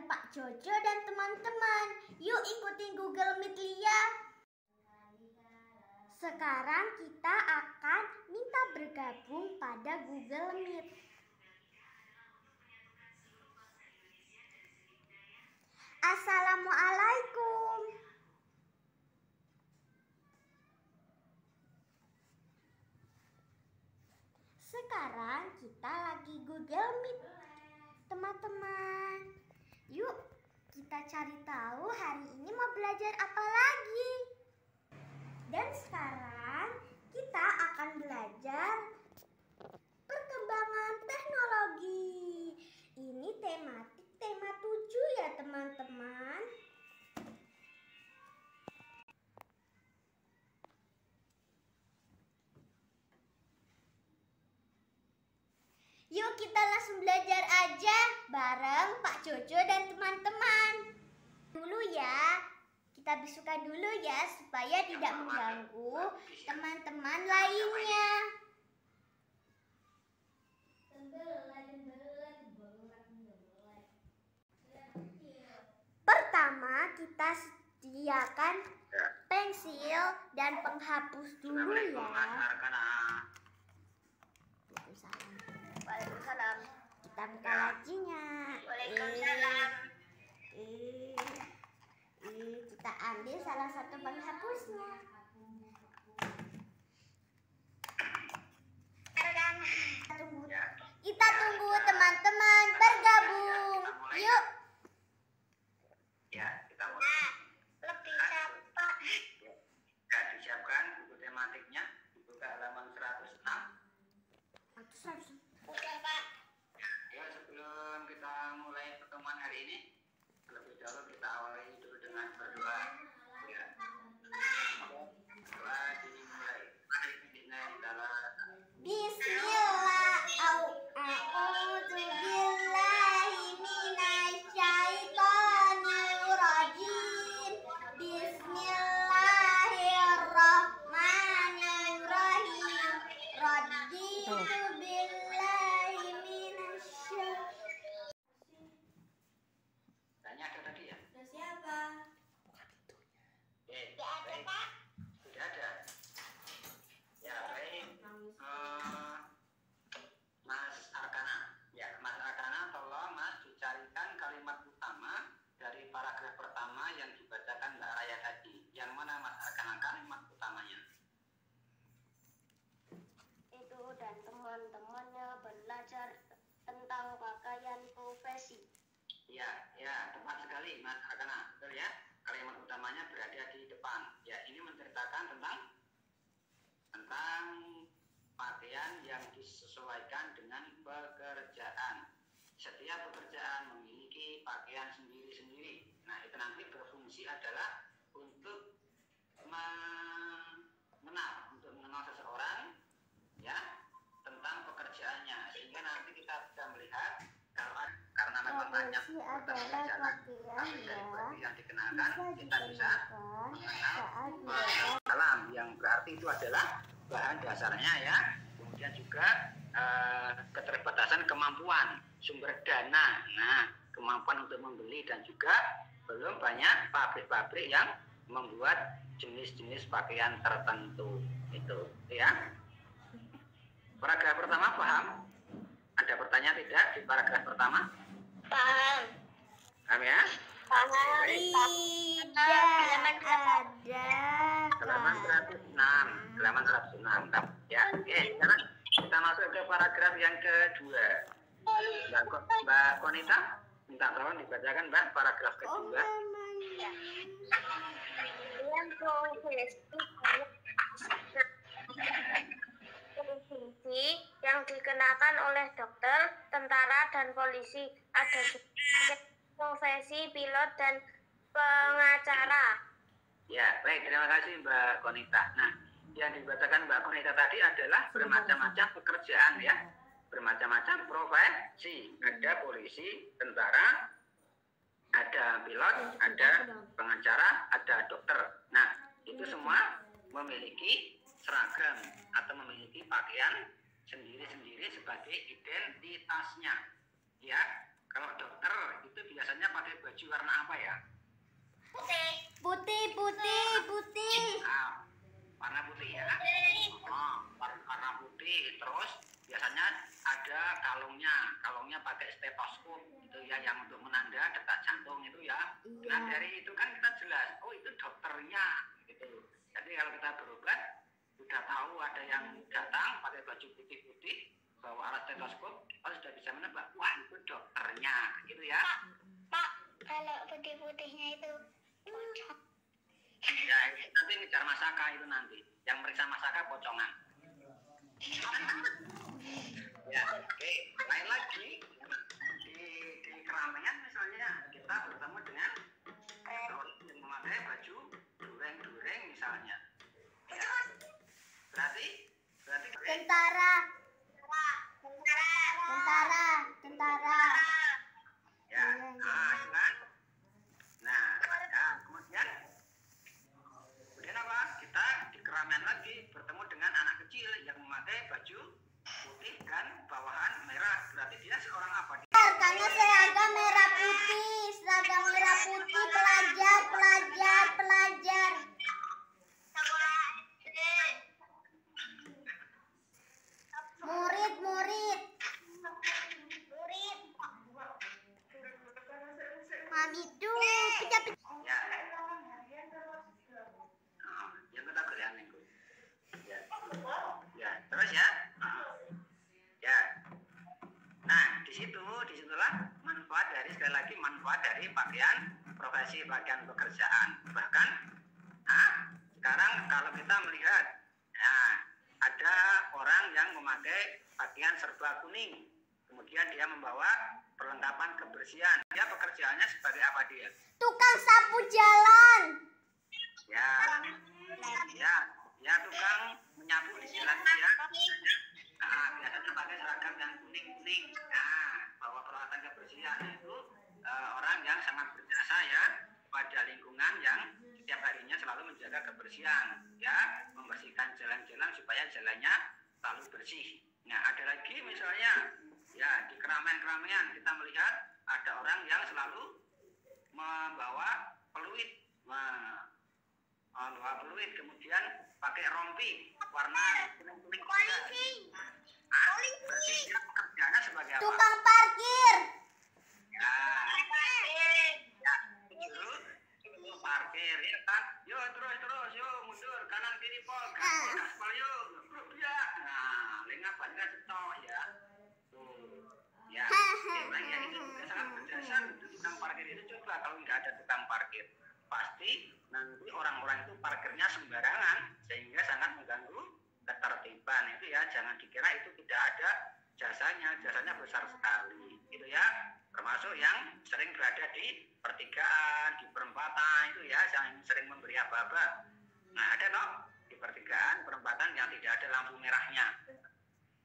Pak Jojo dan teman-teman. Yuk ikutin Google Meet Lia. Sekarang kita akan minta bergabung pada Google Meet. Assalamualaikum. Sekarang kita lagi Google Meet, teman-teman. Yuk kita cari tahu hari ini mau belajar apa lagi. Dan sekarang kita akan belajar perkembangan teknologi. Ini tema 7 ya teman-teman. Yuk kita langsung belajar aja bareng Pak Jojo dan teman-teman. Dulu ya, kita bisukan dulu ya supaya tidak mengganggu teman-teman lainnya. Pertama kita sediakan pensil dan penghapus dulu ya. Waalaikumsalam. Kita buka lacinya. Waalaikumsalam. Kita ambil salah satu penghapusnya. Kita tunggu teman-teman bergabung. Yuk. Ya, kita mulai. Lebih cepat. Ya, disiapkan buku tematiknya. Dibuka halaman 106. Udah, Pak. Ya, sebelum kita mulai pertemuan hari ini, terlebih dahulu kita awali dulu dengan berdoa. Ya. Doa dimulai. Bismillah. A'udzubillahi minasyaitonirrajim. Bismillahirrahmanirrahim. Raditu billahi minasyaitonirrajim. Tanya ada tadi ya? Ada siapa? Baik. Ada, Pak. Sudah ada. Ya, baik. Mas Arkana. Ya, Mas Arkana, tolong Mas dicarikan kalimat utama dari paragraf pertama yang dibacakan Mbak Raya tadi. Yang mana Mas Arkana kalimat utamanya? Itu dan teman-temannya belajar tentang pakaian profesi. Ya, tepat sekali Mas Arkana. Betul ya? Kalimat utamanya berada di depan. Ya, ini menceritakan tentang pakaian yang disesuaikan dengan pekerjaan. Setiap pekerjaan memiliki pakaian sendiri-sendiri. Nah, itu nanti berfungsi adalah untuk mengenal seseorang ya tentang pekerjaannya, sehingga nanti kita bisa melihat karena memang banyak pekerjaan yang dikenakan, kita bisa mengenal alam yang berarti itu adalah bahan dasarnya ya. Kemudian juga keterbatasan kemampuan, sumber dana, nah kemampuan untuk membeli, dan juga belum banyak pabrik-pabrik yang membuat jenis-jenis pakaian tertentu itu ya. Paragraf pertama paham? Ada pertanyaan tidak di paragraf pertama? Paham. Paham ya? Tidak ada. Halaman 106. Ya, oke. Sekarang kita masuk ke paragraf yang kedua. Mbak Konita, minta tolong dibacakan Mbak paragraf kedua. Yang profesi yang dikenakan oleh dokter, tentara, dan polisi. Ada juga profesi pilot dan pengacara. Ya, baik. Terima kasih Mbak Konita. Nah, yang dibacakan Mbak Konita tadi adalah bermacam-macam pekerjaan ya. Bermacam-macam profesi. Ada polisi, tentara, ada pilot, ada pengacara, ada dokter. Nah, itu semua memiliki seragam atau memiliki pakaian sendiri-sendiri sebagai identitasnya. Ya, kalau dokter itu biasanya pakai baju warna apa ya? Putih. Nah, warna putih ya. Warna putih. Terus biasanya ada kalungnya pakai stetoskop itu ya, yang untuk menanda detak jantung itu ya. Nah dari itu kan kita jelas, oh itu dokternya gitu. Jadi kalau kita berobat sudah tahu ada yang datang pakai baju putih-putih, bawa alat stetoskop, kita sudah bisa menebak, wah itu dokternya gitu ya. Pak, kalau putih-putihnya itu Ya nanti ngejar Masaka itu nanti, yang meriksa Masaka pocongan. Ya, oke. Lain lagi di keramaian misalnya kita bertemu dengan orang yang memakai baju dureng-dureng misalnya. Ya. Berarti Tentara. ya, itu kan. Nah, ya, kemudian apa? Kita di keramaian lagi bertemu dengan anak kecil yang memakai baju putih dan bawahan merah. Berarti dia seorang apa? Karena seragam merah putih, pelajar. Murid. Mami itu pecah-pecah. Ya. Yang kita berikan minggu. Ya. Ya, terus ya. Ya. Nah, disitulah sekali lagi manfaat dari pakaian profesi, pakaian pekerjaan. Bahkan, sekarang kalau kita melihat, ada orang yang memakai pakaian serba kuning, kemudian dia membawa perlengkapan kebersihan. Dia pekerjaannya sebagai apa dia? Tukang sapu jalan. Ya tukang menyapu di jalan ya. Biasanya pakai seragam yang kuning. Bawa peralatan kebersihan itu orang yang sangat berjasa ya pada lingkungan yang setiap harinya selalu menjaga kebersihan, ya, membersihkan jalan-jalan supaya jalannya selalu bersih. Nah, ada lagi misalnya ya di keramaian kita melihat ada orang yang selalu membawa peluit, kemudian pakai rompi warna kuning. Berarti dia pekerjaannya sebagai apa? Tukang parkir. Ya, parkir ya kan. Yo terus yo mundur kanan kiri pol gaspol yo ya. Nah, lengapan kan setok ya. Ya, memang ya itu juga sangat berjasa. Tukang parkir itu coba kalau nggak ada tukang parkir, pasti nanti orang-orang itu parkirnya sembarangan sehingga sangat mengganggu ketertiban itu ya. Jangan dikira itu tidak ada jasanya besar sekali itu ya. Termasuk yang sering berada di pertigaan, di perempatan itu ya, yang sering memberi aba-aba. Nah ada toh di pertigaan, perempatan yang tidak ada lampu merahnya,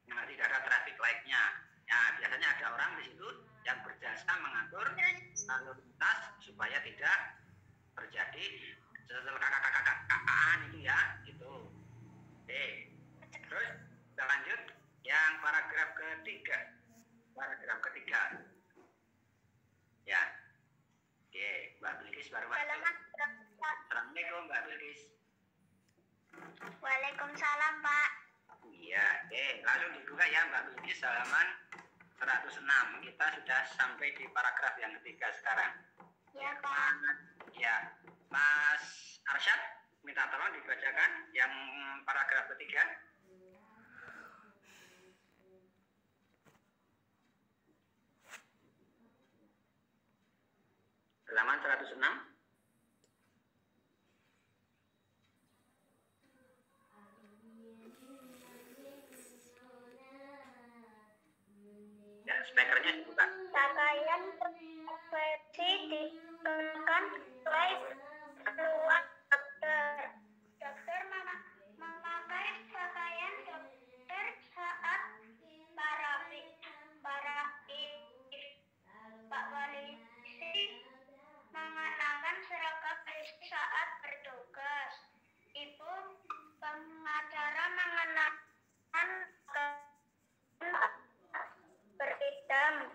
yang tidak ada traffic light-nya. Nah biasanya ada orang di situ yang berjasa mengatur lalu lintas supaya tidak terjadi kakak-kakak itu ya, gitu. Oke, terus kita lanjut yang paragraf ketiga. Ya, oke, Mbak Bilqis baru masuk. Assalamualaikum Mbak Bilqis. Waalaikumsalam, Pak. Iya, oke, langsung dibuka ya Mbak Bilqis halaman 106. Kita sudah sampai di paragraf yang ketiga sekarang. Ya, Pak. Ya, Mas Arsyad, minta tolong dibacakan yang paragraf ketiga. Halaman 106. Ya, speakernya dibuka. Pakaian profesi dikenakan oleh keluar dokter. Dokter memakai pakaian dokter saat Pak Polisi mengenakan seragam polisi saat bertugas. Ibu pengacara mengenakan berhitam.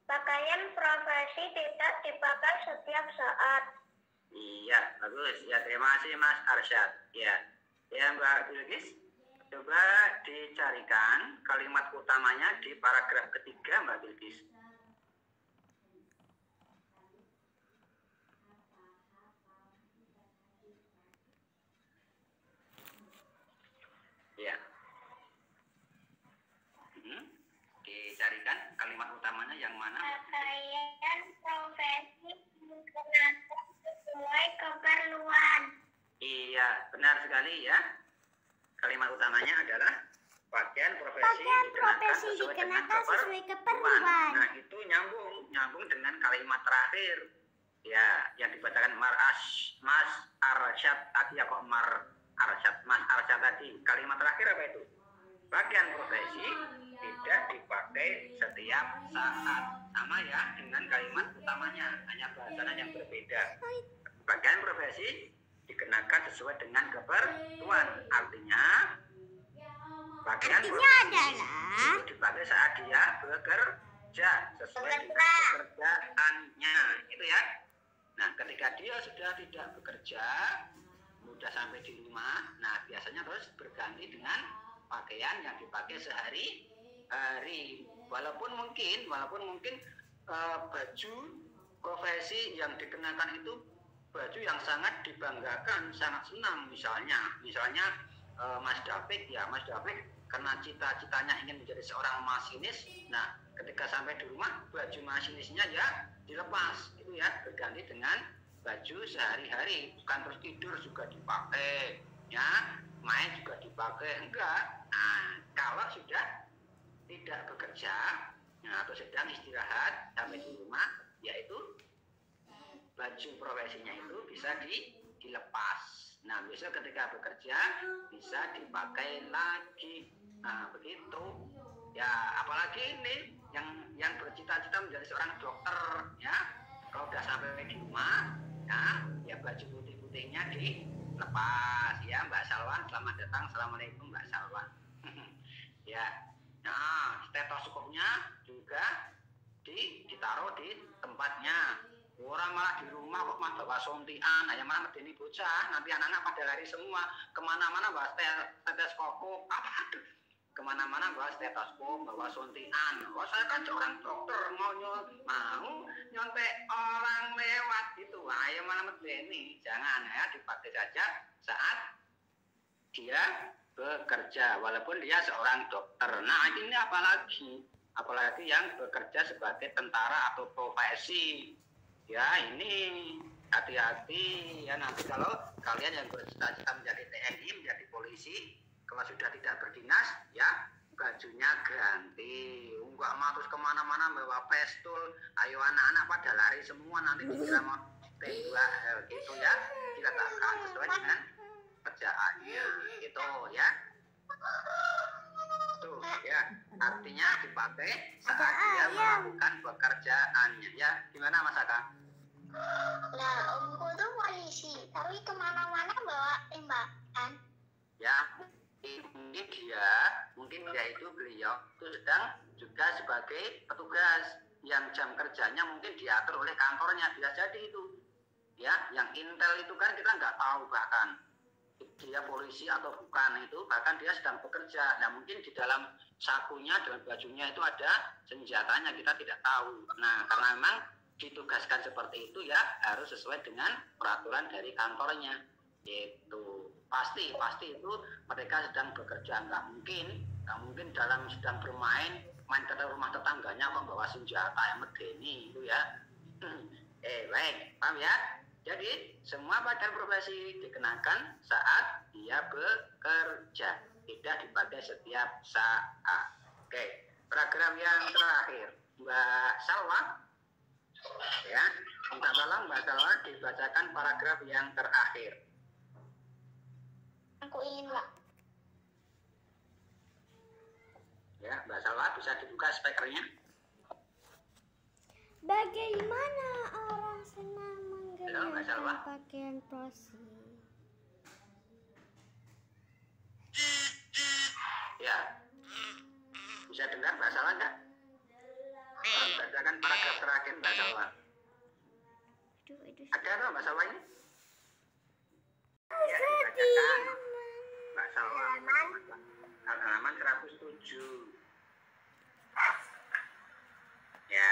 Pakaian profesi Jadi tidak dipakai setiap saat. Iya, bagus. Ya, terima kasih Mas Arsyad. Ya, Mbak Bilqis, coba dicarikan kalimat utamanya di paragraf ketiga, Mbak Bilqis. Ya. Dicarikan kalimat utamanya yang mana? Pakaian profesi dikenakan sesuai keperluan. Iya, benar sekali ya. Kalimat utamanya adalah pakaian profesi dikenakan sesuai keperluan. Nah, itu nyambung dengan kalimat terakhir. Ya, yang dibacakan Mas Arsyad tadi ya, kok Mas Arsyad tadi. Kalimat terakhir apa itu? Pakaian profesi tidak dipakai setiap saat. Sama ya dengan kalimat utamanya, hanya bahasanya yang berbeda. Pakaian profesi dikenakan sesuai dengan keperluan. Artinya pakaian profesi itu dipakai saat dia bekerja sesuai dengan pekerjaannya, itu ya. Nah, ketika dia sudah tidak bekerja, sudah sampai di rumah, nah biasanya terus berganti dengan pakaian yang dipakai sehari-hari. Walaupun mungkin baju profesi yang dikenakan itu baju yang sangat dibanggakan, sangat senang. Misalnya Mas David karena cita-citanya ingin menjadi seorang masinis. Nah, ketika sampai di rumah, baju masinisnya ya dilepas, itu ya, berganti dengan baju sehari-hari. Bukan terus tidur juga dipakai, ya, main juga dipakai, enggak. Nah, kalau sudah tidak bekerja, nah, atau sedang istirahat sampai di rumah, yaitu baju profesinya itu bisa dilepas. Nah, besok ketika bekerja bisa dipakai lagi. Nah, begitu. Ya, apalagi ini yang bercita-cita menjadi seorang dokter, ya. Kalau udah sampai di rumah, ya baju putih-putihnya dilepas, ya, Mbak Salwan. Selamat datang. Assalamualaikum, Mbak Salwan. Ya. Nah, stetoskopnya juga ditaruh di tempatnya. Orang malah di rumah kok mas bawa suntian, ayam mana ini bocah, nanti anak-anak pada lari semua kemana-mana bawa stetoskop, kemana-mana bawa stetoskop, bawa suntian. Oh, saya kan seorang dokter, mau nyontek orang lewat gitu, ayam mana ini, jangan ya, dipakai saja saat dia bekerja, walaupun dia seorang dokter. Nah, ini apalagi yang bekerja sebagai tentara atau profesi. Ya, ini hati-hati ya, nanti kalau kalian yang bercita-cita menjadi TNI, menjadi polisi, kalau sudah tidak berdinas, ya bajunya ganti. Enggak mau terus kemana-mana bawa pistol, ayo anak-anak pada lari semua, nanti dikira mau tembak gitu ya. Dikatakan sesuai dengan kerjaannya, gitu ya. Tuh ya, artinya dipakai saat dia melakukan pekerjaannya, ya. Gimana Mas Aka? Nah, omku tuh polisi, tapi kemana-mana bawa tembakan. Ya, mungkin dia itu beliau itu sedang juga sebagai petugas yang jam kerjanya mungkin diatur oleh kantornya, bisa jadi itu. Ya, yang intel itu kan kita nggak tahu bahkan dia polisi atau bukan, itu bahkan dia sedang bekerja. Nah, mungkin di dalam sakunya, dalam bajunya itu ada senjatanya, kita tidak tahu. Nah, karena memang ditugaskan seperti itu, ya harus sesuai dengan peraturan dari kantornya. Itu pasti itu mereka sedang bekerja. Nggak mungkin dalam sedang main ke rumah tetangganya kok bawa senjata yang medeni itu ya. Baik, paham ya? Jadi semua pakaian profesi dikenakan saat dia bekerja, tidak dipakai setiap saat. Oke, paragraf yang terakhir, Mbak Salwa, ya, minta tolong Mbak Salwa dibacakan paragraf yang terakhir. Aku ingin, Pak. Ya, Mbak Salwa bisa dibuka speakernya. Bagaimana orang senang menggunakan pakaian profesi? Ya, bisa dengar Mbak Salwa nggak? Bacakan paragraf terakhir Mbak Salwa. Ada atau Mbak Salwa ini? Ya, dibacakan. Mbak Salwa. Halaman 107. Ya.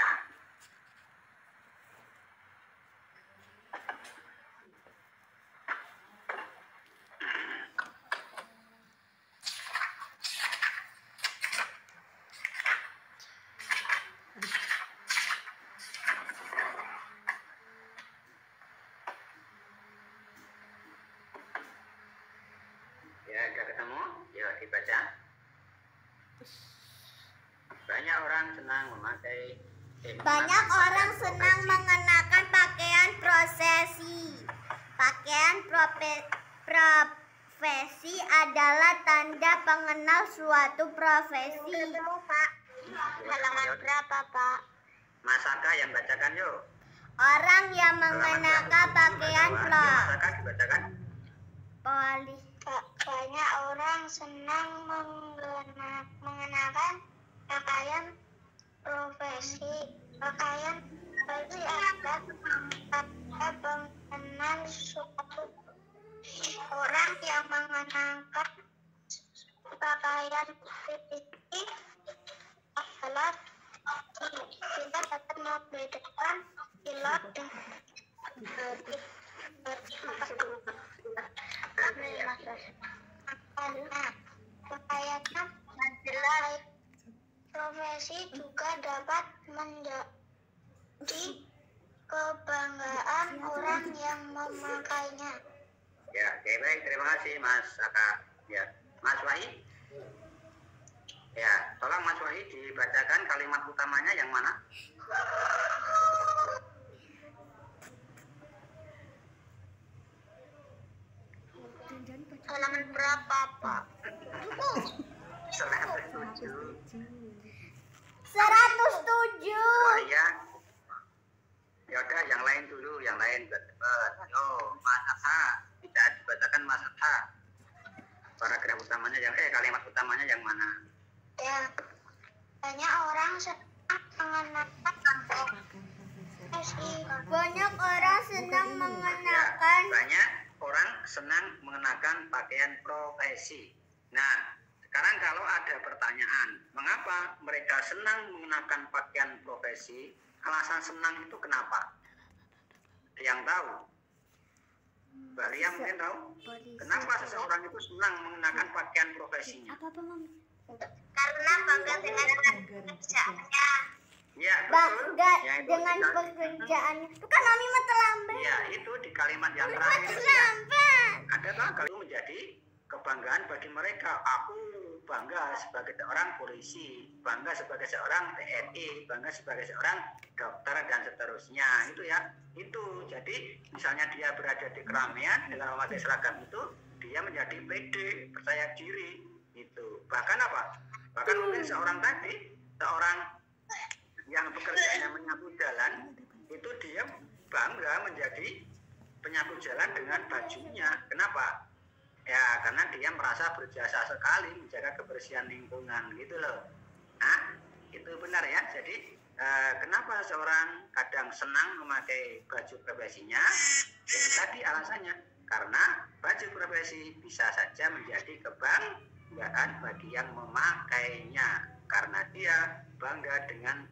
Ya, sudah ketemu? Ya, dibaca. Banyak orang senang mengenakan pakaian prosesi. Pakaian profesi adalah tanda pengenal suatu profesi. Ketemu Pak. Halaman berapa Pak? Mas Aka yang bacakan yuk. Orang yang mengenakan pakaian Mas Aka dibacakan. Banyak orang senang mengenakan pakaian profesi. Pakaian profesi adalah tanda pengenal suatu orang yang mengenakan pakaian profesi adalah kita dapat membedakan pilot karena pakaiannya jelas. Profesi juga dapat menjadi kebanggaan orang yang memakainya. Ya, oke, baik, terima kasih Mas Aka. Ya, Mas Wahid. Ya, tolong Mas Wahid dibacakan kalimat utamanya yang mana? Halaman berapa Pak? 107. 107. Oh iya. Ya udah, yang lain dulu, yang lain cepat. Yo, Mas Aka, bisa dibacakan Mas Aka. Paragraf utamanya kalimat utamanya yang mana? Ya, banyak orang senang mengenakan profesi. Banyak orang senang mengenakan Banyak orang senang mengenakan pakaian profesi. Nah, sekarang kalau ada pertanyaan, mengapa mereka senang mengenakan pakaian profesi? Alasan senang itu kenapa? Ada yang tahu? Mbak Lia mungkin tahu? Kenapa seseorang itu senang mengenakan pakaian profesinya? Karena bangga dengan pekerjaannya. Ya, bangga Ya, itu dengan di- pekerjaan. Bukan Mami mah terlambat. Ya, itu di kalimat yang Mami terakhir. mah Ya. terlambat. Ada tak kalau menjadi kebanggaan bagi mereka. Aku bangga sebagai seorang polisi, bangga sebagai seorang TNI, bangga sebagai seorang dokter dan seterusnya. Itu ya. Itu jadi misalnya dia berada di keramaian dengan memakai seragam itu, dia menjadi pede, percaya diri. Itu. Bahkan apa? Bahkan mungkin seorang yang pekerjaannya menyapu jalan, itu dia bangga menjadi penyapu jalan dengan bajunya. Kenapa? Ya, karena dia merasa berjasa sekali menjaga kebersihan lingkungan, gitu loh. Nah, itu benar ya. Jadi, kenapa seseorang kadang senang memakai baju profesinya? Ya, tadi alasannya. Karena baju profesi bisa saja menjadi kebanggaan bagi yang memakainya. Karena dia bangga dengan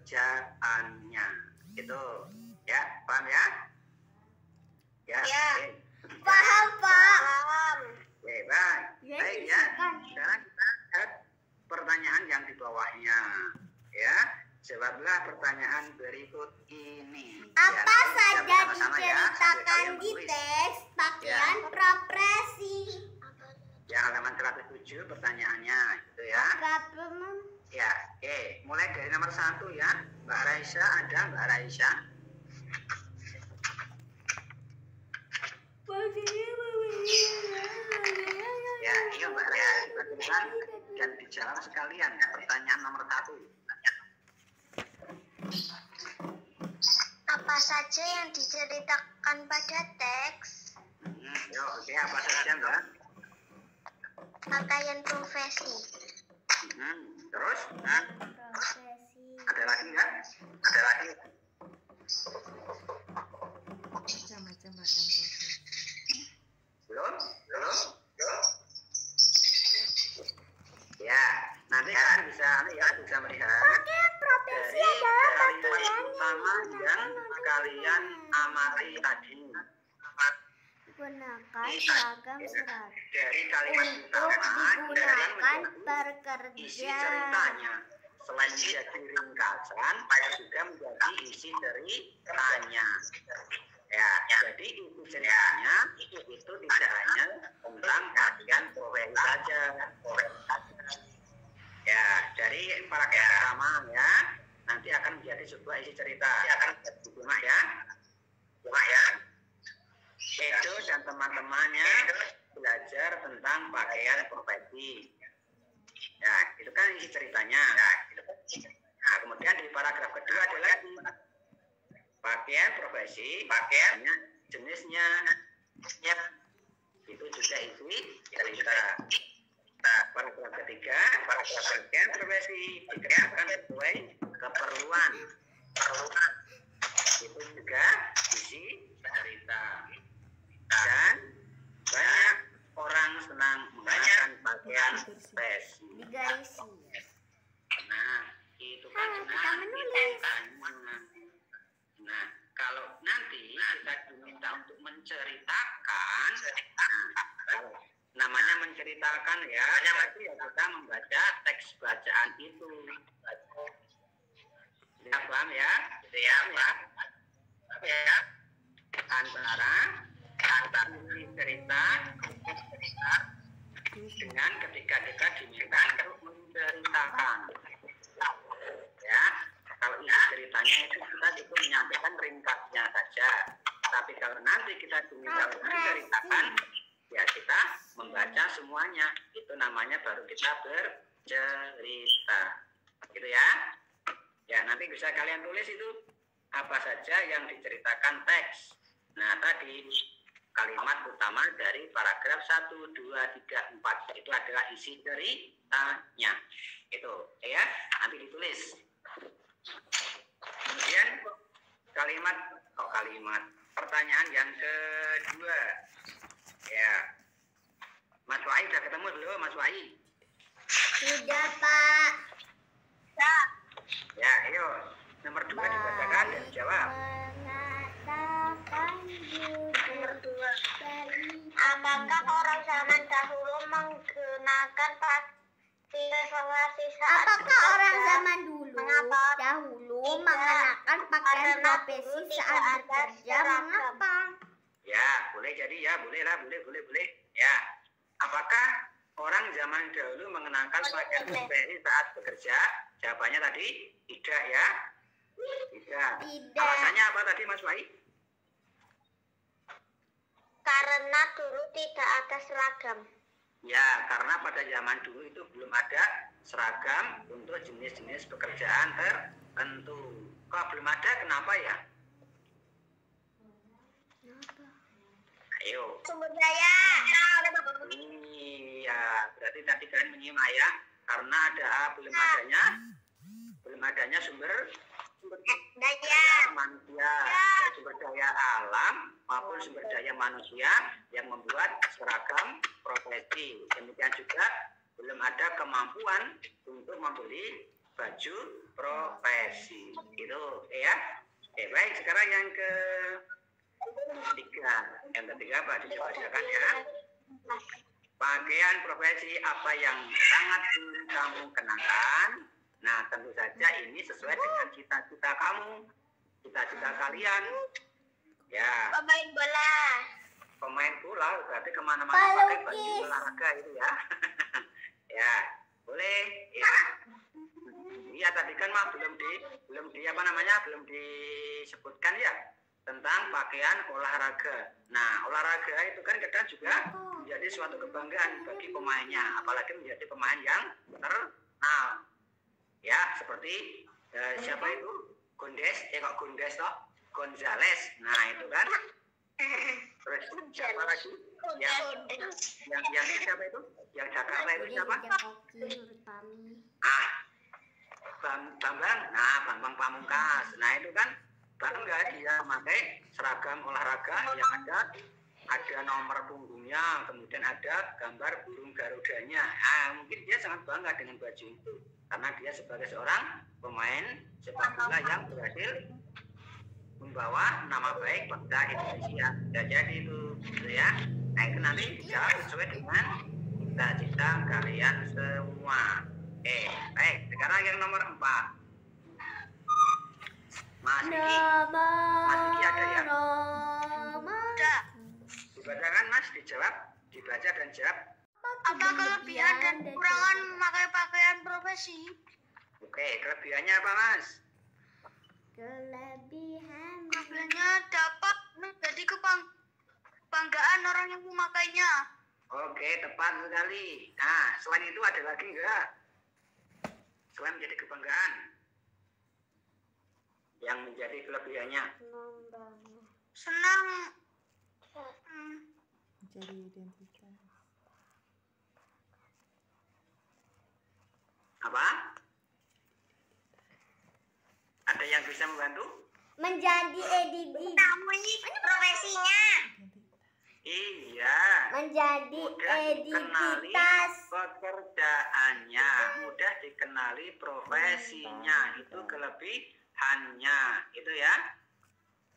pekerjaannya. Itu. Ya, paham ya? Ya. Ya. Oke. Paham, Pak. Paham. Oke, baik. Ya, Baik ya. silakan. Sekarang kita lihat pertanyaan yang di bawahnya. Ya, jawablah pertanyaan berikut ini. Apa Ya, nanti saja kita bersama-sama ya, sambil diceritakan kalian di menulis. teks pakaian profesi? Ya, halaman 107 pertanyaannya itu ya. Ya, oke. Mulai dari nomor 1 ya. Mbak Raisa, ada Mbak Raisa? Ya, iya Mbak Raisa, dibacakan dan dijawab sekalian ya. Pertanyaan nomor 1. Apa saja yang diceritakan pada teks Oke, apa saja Mbak? pakaian profesi? Terus? Profesi. Ada lagi nggak? Ada lagi? mengamati tadi. Gunakan seragam seragam Dari kalimat untuk digunakan isi bekerja. ceritanya. Selain menjadi ringkasan, juga menjadi isi ceritanya. Ya, jadi isi ceritanya itu tidak hanya tentang bagian profesi saja. Ya, dari paragraf pertama ya, nanti akan menjadi sebuah isi cerita. Cuma ya, Edo dan teman-temannya belajar tentang pakaian profesi. Ya, itu kan isi ceritanya. Nah, kemudian di paragraf kedua ada lagi pakaian profesi, pakaiannya jenisnya, itu juga isi cerita. Paragraf ketiga, pakaian profesi dikenakan sesuai keperluan. Itu juga isi cerita. Dan banyak orang senang mengenakan pakaian profesi. Digarisi. Nah, itu kan Kita menulis. Nah, kalau nanti kita diminta untuk menceritakan, kalau namanya menceritakan ya, berarti ya kita membaca teks bacaan itu. Ya, paham ya? Antara isi cerita dengan ketika kita diminta untuk menceritakan. Ya, kalau isi ceritanya itu kita cukup menyampaikan ringkasnya saja. Tapi kalau nanti kita diminta untuk menceritakan, ya kita membaca semuanya. Itu namanya baru kita bercerita. Gitu ya. Ya, nanti bisa kalian tulis itu apa saja yang diceritakan teks. Nah, tadi kalimat utama dari paragraf 1, 2, 3, 4 itu adalah isi ceritanya. Itu ya, nanti ditulis. Kemudian kalimat pertanyaan yang kedua. Ya. Mas Wai sudah ketemu belum, Mas Wai? Sudah, Pak. Ya, ayo. Nomor 2 dibacakan dan jawab. Mengatakan Nomor 2. dari Apakah orang zaman dahulu menggunakan pakaian saat Apakah orang zaman Mengapa? dahulu Tidak. mengenakan pakaian Karena profesi dulu tidak saat ada bekerja? seragam. Mengapa? Ya, boleh jadi ya, boleh lah, boleh. Ya. Apakah orang zaman dahulu mengenakan pakaian profesi saat bekerja? Jawabannya tadi tidak ya. Tidak. Tidak. Alasannya apa tadi, Mas Wai? Karena dulu tidak ada seragam. Ya, karena pada zaman dulu itu belum ada seragam untuk jenis-jenis pekerjaan tertentu. Kok belum ada, kenapa ya? Ayo. Sumber daya. Iya, berarti tadi kalian menyimak ya. Karena belum adanya sumber Daya. daya manusia, baik sumber daya alam maupun sumber daya manusia yang membuat seragam profesi. Demikian juga belum ada kemampuan untuk membeli baju profesi. Gitu ya. Baik, sekarang yang ketiga. Yang ketiga apa? Dibacakan ya. Pakaian profesi apa yang sangat ingin kamu kenakan? Nah, tentu saja ini sesuai dengan cita-cita kamu, cita-cita kalian. Ya, Pemain bola. pemain bola berarti kemana-mana pakai baju Pelukis. olahraga itu ya. Ya, boleh. Ya. Iya, tadi kan mah belum disebutkan ya tentang pakaian olahraga. Nah, olahraga itu kan kadang juga menjadi suatu kebanggaan bagi pemainnya, apalagi menjadi pemain yang terkenal. Ya, seperti siapa itu? Gondes toh? Gonzales. Nah, itu kan. Terus siapa lagi? Yang siapa itu? Yang Jakarta itu siapa? Bambang. Nah, Bambang Pamungkas. Nah, itu kan bangga dia memakai seragam olahraga yang ada nomor punggungnya, kemudian ada gambar burung garudanya. Mungkin dia sangat bangga dengan baju itu karena dia sebagai seorang pemain sepak bola yang berhasil membawa nama baik bangsa Indonesia. Ya, jadi itu gitu ya. Nah, itu nanti dijawab sesuai dengan cita-cita kalian semua. Oke, baik. Sekarang yang nomor 4. Mas Diki. Mas Diki ada ya? Ada. Dibacakan Mas, dijawab, dibaca dan jawab. Apa kelebihan dan kekurangan memakai pakaian profesi? Oke, kelebihannya apa Mas? Kelebihannya dapat menjadi kebanggaan orang yang memakainya. Oke, tepat sekali. Nah, selain itu ada lagi enggak? Selain menjadi kebanggaan, yang menjadi kelebihannya? Senang. Jadi identitas. Apa? Ada yang bisa membantu? Menjadi editing. Kamu ini profesinya. Iya. Menjadi Mudah dikenali identitas. pekerjaannya, mudah dikenali profesinya, itu kelebihannya, itu ya.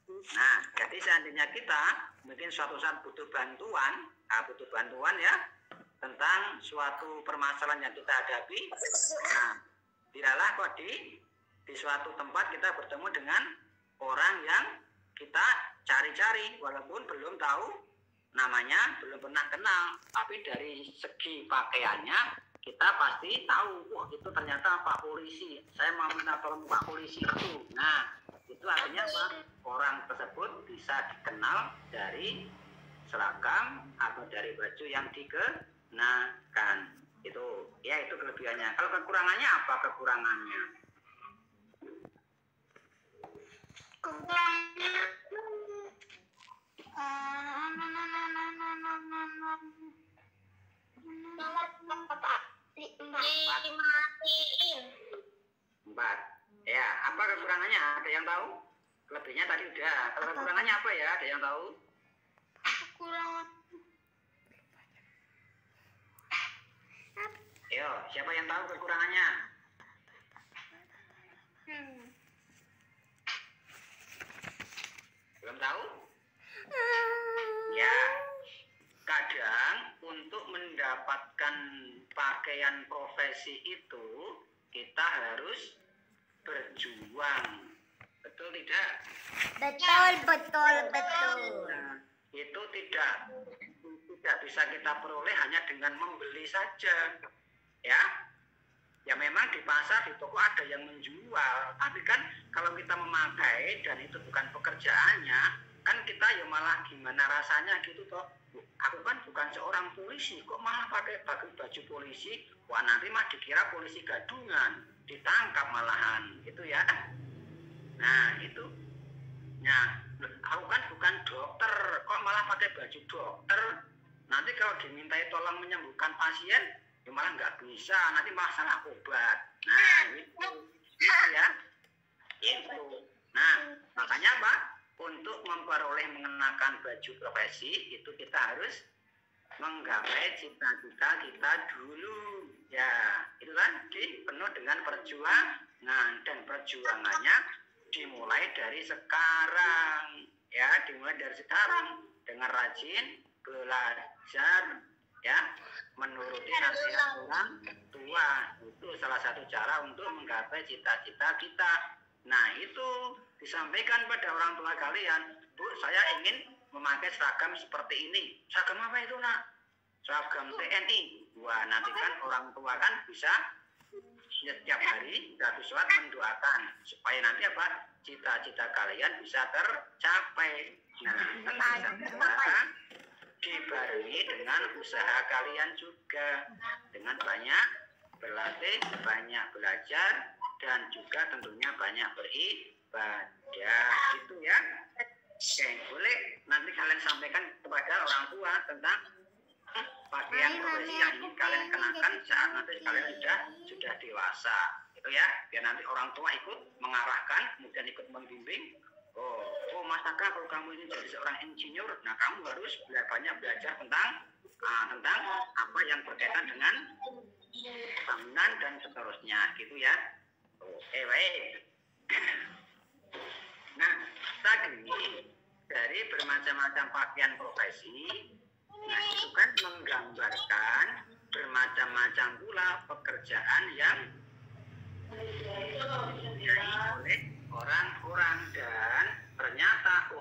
Nah, jadi seandainya kita mungkin suatu saat butuh bantuan ya tentang suatu permasalahan yang kita hadapi. Nah, tidaklah kok di suatu tempat kita bertemu dengan orang yang kita cari-cari walaupun belum tahu namanya, belum pernah kenal, tapi dari segi pakaiannya kita pasti tahu, wah itu ternyata Pak Polisi, saya mau minta tolong Pak Polisi itu. Nah, itu artinya apa? Orang tersebut bisa dikenal dari seragam atau dari baju yang dikenakan. Itu ya, itu kelebihannya. Kalau kekurangannya apa kekurangannya? Kekurangannya nomor 4. Ya, apa kekurangannya? Ada yang tahu? Kelebihannya tadi udah. Kalau kekurangannya apa ya? Ada yang tahu? kekurangan. Yo, siapa yang tahu kekurangannya? Belum tahu? Ya, kadang untuk mendapatkan pakaian profesi itu kita harus berjuang. Betul tidak? Betul. Nah, itu tidak bisa kita peroleh hanya dengan membeli saja. Ya memang di pasar, di toko ada yang menjual, tapi kan kalau kita memakai dan itu bukan pekerjaannya, kan kita ya malah gimana rasanya gitu toh. Aku kan bukan seorang polisi, kok malah pakai baju polisi? Wah, nanti mah dikira polisi gadungan, ditangkap malahan, gitu ya. Nah itu, nah aku kan bukan dokter, kok malah pakai baju dokter? Nanti kalau dimintai tolong menyembuhkan pasien, ya malah nggak bisa, nanti malah salah obat. Nah itu ya, itu. Nah makanya apa? Untuk memperoleh mengenakan baju profesi itu kita harus menggapai cita-cita kita dulu. Ya itu tadi penuh dengan perjuangan, dan perjuangannya dimulai dari sekarang. Ya, dimulai dari sekarang dengan rajin belajar, ya, menuruti nasihat orang tua. Itu salah satu cara untuk menggapai cita-cita kita. Nah itu disampaikan pada orang tua kalian, Bu, saya ingin memakai seragam seperti ini. Seragam apa itu nak? Seragam TNI. Wah, nanti kan orang tua kan bisa setiap hari satu sholat mendoakan supaya nanti apa, cita-cita kalian bisa tercapai. Nah, bisa dibarengi dengan usaha kalian juga, dengan banyak berlatih, banyak belajar, dan juga tentunya banyak beribadah, gitu ya. Oke, boleh nanti kalian sampaikan kepada orang tua tentang pakaian profesi yang ingin kalian kenakan saat nanti kalian sudah dewasa, gitu ya. Biar nanti orang tua ikut mengarahkan, kemudian ikut membimbing. Oh Mas Taka, kalau kamu ini jadi seorang insinyur, nah kamu harus banyak belajar tentang apa yang berkaitan dengan bangunan dan seterusnya, gitu ya. Oke, baik. Nah, tadi dari bermacam-macam pakaian profesi, nah itu kan menggambarkan bermacam-macam pula pekerjaan yang dipunyai oleh orang-orang, dan ternyata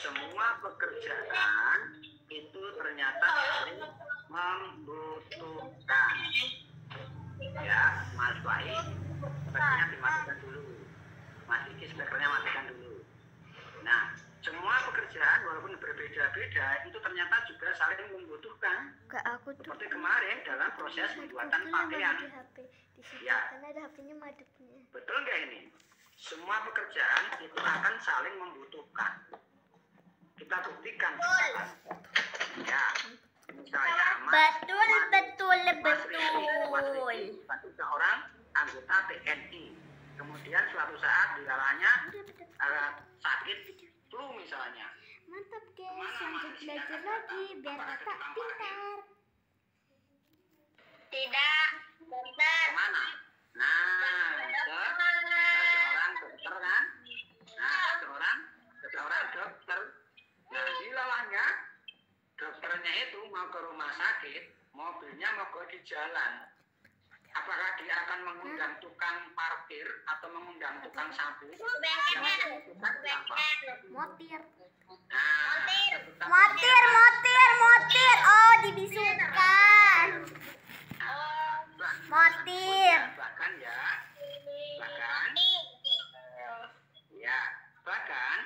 semua pekerjaan itu ternyata saling membutuhkan. Ya, Mas Wahid, speakernya dimatikan dulu. Mas Iki, speakernya matikan dulu. Nah, semua pekerjaan walaupun berbeda-beda itu ternyata juga saling membutuhkan. Seperti kemarin dalam proses pembuatan pakaian. Ya, ada HP-nya madepnya. betul nggak ini? Semua pekerjaan itu akan saling membutuhkan. Kita buktikan sekarang. Ya, misalnya Betul. seorang anggota TNI. Kemudian suatu saat dilalanya sakit flu misalnya. Mantap guys, lanjut belajar lagi biar otak pintar. Tidak, dokter. Kemana? Nah, seorang dokter kan? Nah, seorang dokter. Nah, dilalahnya dokternya itu mau ke rumah sakit, mobilnya mogok di jalan. Apakah dia akan mengundang tukang parkir atau mengundang tukang sapu? Motir. Nah, Motir. Oh, dibisukan. Motir. Bahkan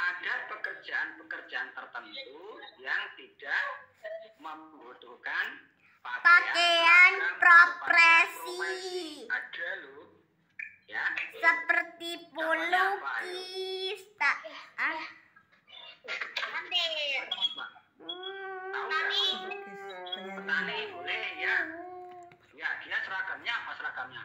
ada pekerjaan tertentu yang tidak membutuhkan Pakaian profesi. Ada loh, ya. Seperti pelukis. Petani boleh ya. Ya, dia seragamnya apa seragamnya?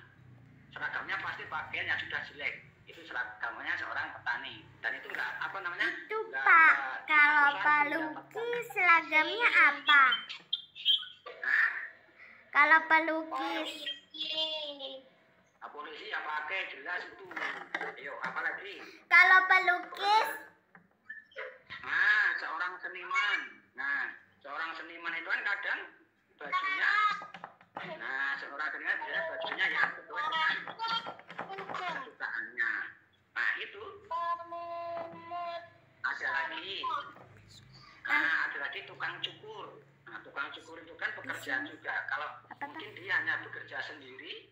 Seragamnya pasti pakaian yang sudah jelek. Itu seragamnya seorang petani. Dan itu enggak apa namanya? Itu Pak, kalau pelukis seragamnya apa? Kalau pelukis polisi ya pakai jelas itu. Ayo, apa lagi? Kalau pelukis seorang seniman. Nah, seorang seniman itu kan kadang bajunya. Nah, seorang seniman biasanya bajunya yang sesuai dengan kesukaannya. Nah, itu ada lagi. Ada lagi tukang cukur. Nah, tukang cukur itu kan pekerjaan juga. Kalau mungkin dia hanya bekerja sendiri,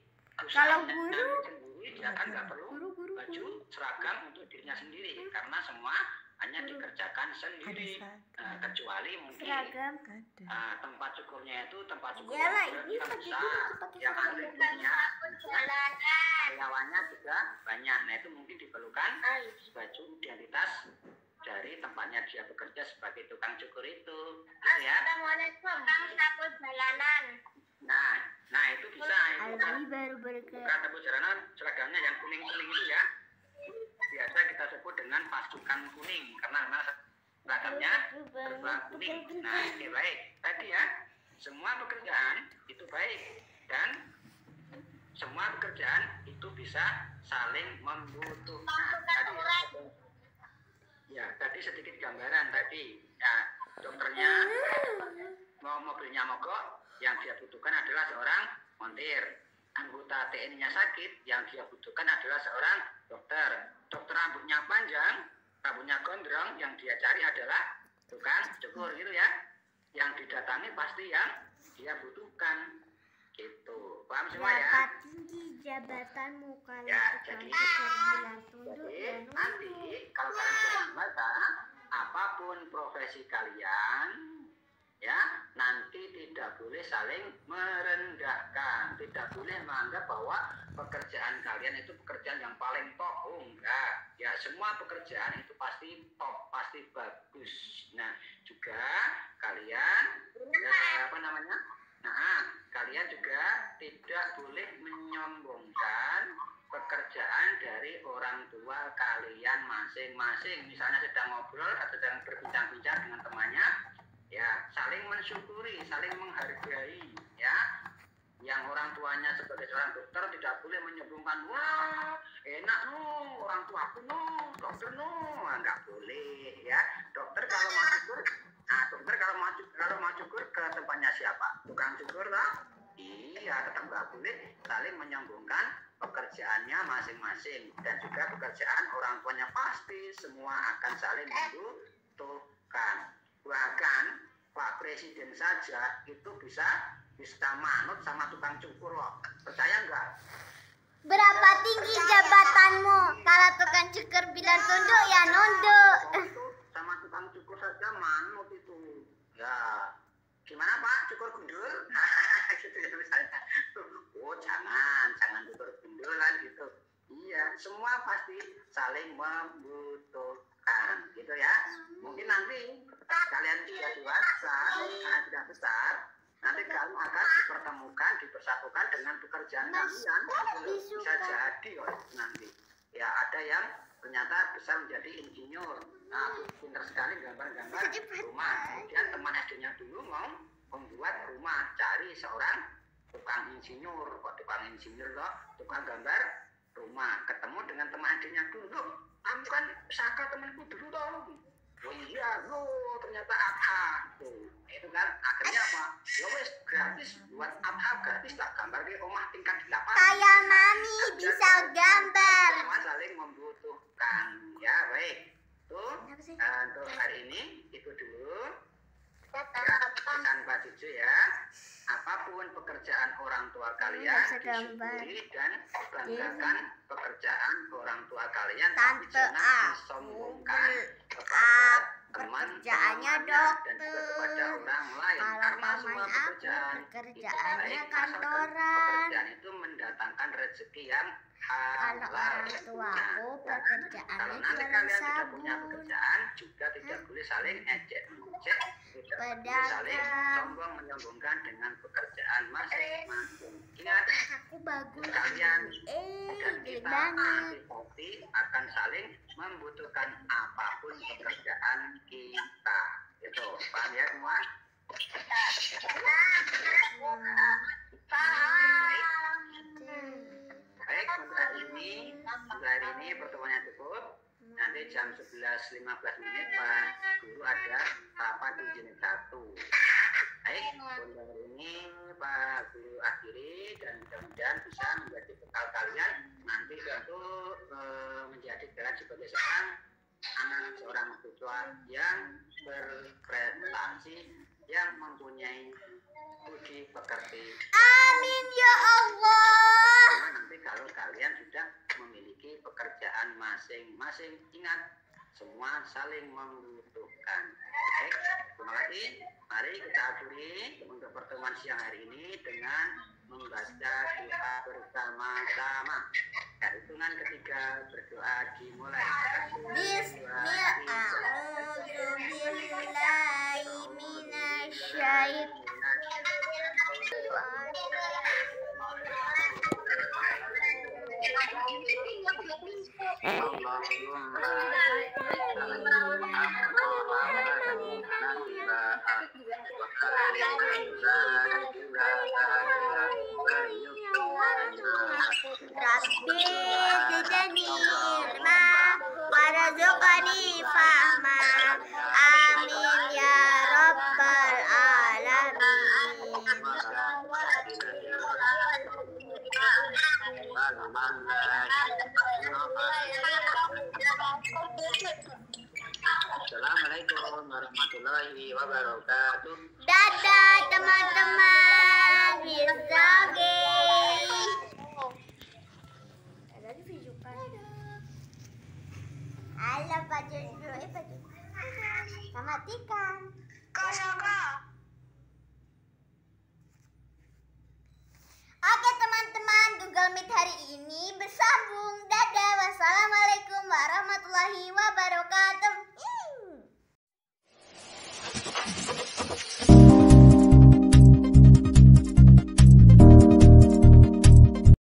kalau guru sendiri, dia kan nggak perlu baju seragam untuk dirinya sendiri, karena semua hanya dikerjakan sendiri. Kecuali mungkin tempat cukurnya itu tempat cukur yang besar, yang ahlinya karyawannya juga banyak. Nah, itu mungkin diperlukan baju identitas dari tempatnya dia bekerja sebagai tukang cukur itu, ya. Sapu jalanan. Nah itu bisa. Aldi baru berke. Sapu jalanan seragamnya yang kuning-kuning itu ya. Biasa kita sebut dengan pasukan kuning karena seragamnya berwarna kuning. Nah, ini baik. Tadi ya, semua pekerjaan itu baik dan semua pekerjaan itu bisa saling membutuhkan. Tadi sedikit gambaran tadi. Ya, dokternya mobilnya mogok, yang dia butuhkan adalah seorang montir. Anggota TNI-nya sakit, yang dia butuhkan adalah seorang dokter. Dokter rambutnya panjang, rambutnya gondrong, yang dia cari adalah tukang cukur gitu ya. Yang didatangi pasti yang dia butuhkan. Gitu. Paham semua ya? Dapat tinggi jabatanmu kalau jadi nanti kalau kalian sudah membaca, apapun profesi kalian, ya, nanti tidak boleh saling merendahkan, tidak boleh menganggap bahwa pekerjaan kalian itu pekerjaan yang paling top. Enggak, ya semua pekerjaan itu pasti top, pasti bagus. Nah, juga kalian kalian juga tidak boleh menyombongkan pekerjaan dari orang tua kalian masing-masing. Misalnya sedang ngobrol atau sedang berbincang-bincang dengan temannya, ya saling mensyukuri, saling menghargai, ya. yang orang tuanya sebagai seorang dokter tidak boleh menyembuhkan, wah enak orang tuaku dokter nggak boleh ya. Dokter kalau mau cukur, dokter kalau mau cukur ke tempatnya siapa? Tukang cukur lah. Iya, tetap nggak boleh saling menyambungkan pekerjaannya masing-masing, dan juga pekerjaan orang tuanya pasti semua akan saling membutuhkan. Bahkan Pak Presiden saja itu bisa manut sama tukang cukur loh. Percaya nggak? Berapa tinggi jabatanmu? Kalau tukang cukur bilang tunduk ya nunduk. Sama tukang cukur saja manut itu. Ya, gimana Pak? Cukur gundul? Gitu ya misalnya. Oh jangan cukur gundulan gitu. Iya, semua pasti saling membutuhkan, gitu ya. Mungkin nanti kalian sudah dewasa, kalian sudah besar, nanti kalian akan dipertemukan, dipersatukan dengan pekerjaan kalian. Bisa jadi nanti. Ya ada yang ternyata bisa menjadi insinyur. Nah, pintar sekali gambar-gambar rumah. Kemudian teman SD-nya dulu mau membuat rumah, cari seorang tukang insinyur. Kok tukang insinyur loh, tukang gambar rumah. Ketemu dengan teman SD-nya dulu. Kamu kan saka temanku dulu dong. Oh iya, ternyata Abha. Itu kan akhirnya apa? Ya wes gratis, buat Abha gratis lah, gambar di rumah tingkat 8. Kayak mami bisa gambar. Semua saling membutuhkan. Ya baik. Tuh untuk hari ini itu dulu. Ya, pesan Pak Cucu ya. Apapun pekerjaan orang tua kalian, disyukuri dan banggakan pekerjaan orang tua kalian. Tapi jangan disombongkan kepada teman-temannya dan juga kepada orang lain. Karena semua pekerjaannya kantoran. Pekerjaan itu mendatangkan rezeki yang Kalau orang halal. tuaku pekerjaannya Kalau nanti jualan kalian sudah punya sabun. pekerjaan, juga tidak boleh saling ejek, tidak boleh saling sombong menyombongkan dengan pekerjaan masing-masing. Ingat, Aku bagus. kalian dan gede kita banget. pasti akan saling membutuhkan apapun pekerjaan kita. Itu paham ya semua? Baik, untuk hari ini pertemuannya cukup. Nanti jam 11.15 Pak Guru ada rapat ujian 1. Baik, untuk hari ini Pak Guru akhiri, dan mudah-mudahan bisa menjadi bekal kalian nanti untuk menjadi kalian sebagai seorang siswa yang berprestasi, yang mempunyai budi pekerti. Amin ya Allah. Nanti kalau kalian sudah memiliki pekerjaan masing-masing, ingat semua saling membutuhkan. Baik, terima kasih. Mari kita akhiri untuk pertemuan siang hari ini dengan membaca doa bersama-sama. Ya, hitungan ketiga berdoa dimulai. Rabbi zidni ilma warzuqni fahma. Amin ya rabbal alamin. Assalamualaikum warahmatullahi wabarakatuh. Dadah teman-teman. Bisa halo Pak Jojo, Pak Jojo. Matikan. Oke teman-teman, Google Meet hari ini bersambung. Dadah, wassalamualaikum warahmatullahi wabarakatuh.